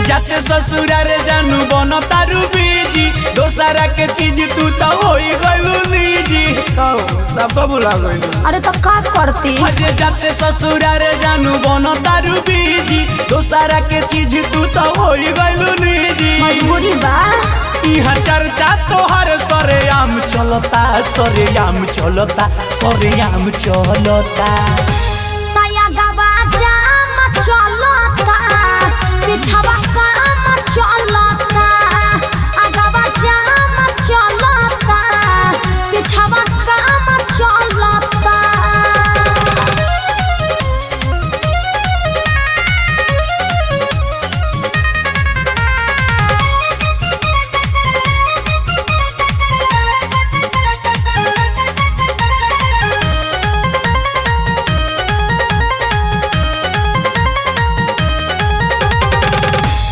जाते ससुरारे जानू बन तारू बीजी दोसरा के चीज तू तो होई गइलू निजी तो सब भुला गइलू। अरे तो का करती अरे जाते ससुरारे जानू बन तारू बीजी दोसरा के चीज तू तो होई गइलू निजी मजबूरी बा इहा चर्चा तोहर सरेआम चलता सरेआम चलता सरेआम चलता ताया गवा जाम चलता पिछवा काम चलता अगवा जाम चलता पिछवा काम चलता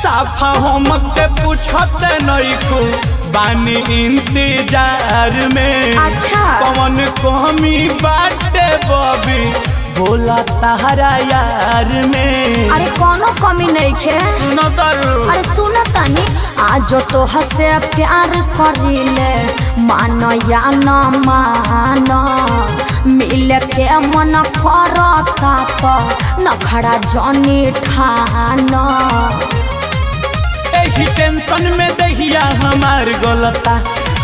साफा हमके पूछत नइको बानी इंतजार में अच्छा कौन कमी बाटे बबी बोला तारा यार में। अरे कोनो कमी नहीं खे सुनो तारू अरे सुन तनी आज तो हसे प्यार करिले मान या न मान मिल के मन करता तो नखड़ा जनी ठान एही टेंशन में दहिया हमार गलता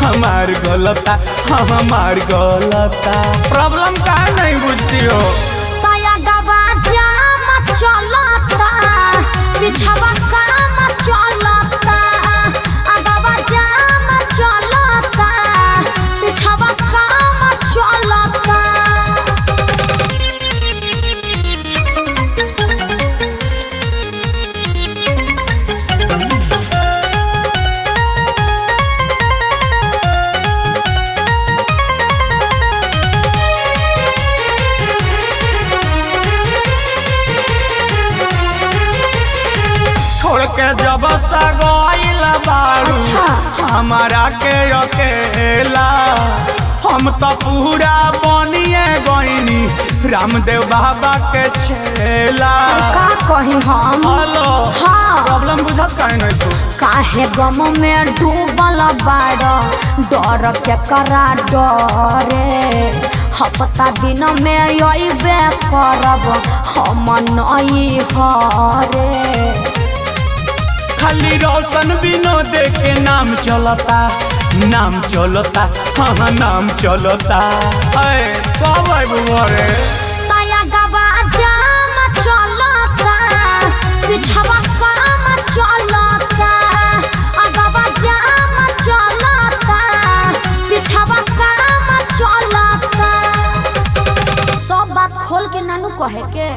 हमार गलता हमार गलता प्रॉब्लम का नहीं बुझती हो ताया गवा जाम चलता पिछवा काम चलता अगवा जाम चलता पिछवा काम चलता छोड़ के जब सा गइल बारू अच्छा। हमारा के अकेला हम तो पूरा बनिए गइनी रामदेव बाबा के छेला। का कही हम हेलो हाँ। प्रॉब्लम बुझत काहे नहीं तू काहे गम में डूबल बाड़ डर के करा डरे हफ्ता दिन में अइबे करब हम नई हरे खाली रोशन विनोद के नाम चलता हाँ नाम चलता कब आबू घरे ताया गवा जाम चलता पिछवा काम चलता अगवा जाम चलता पिछवा काम चलता सब बात खोल के नानू कहे के।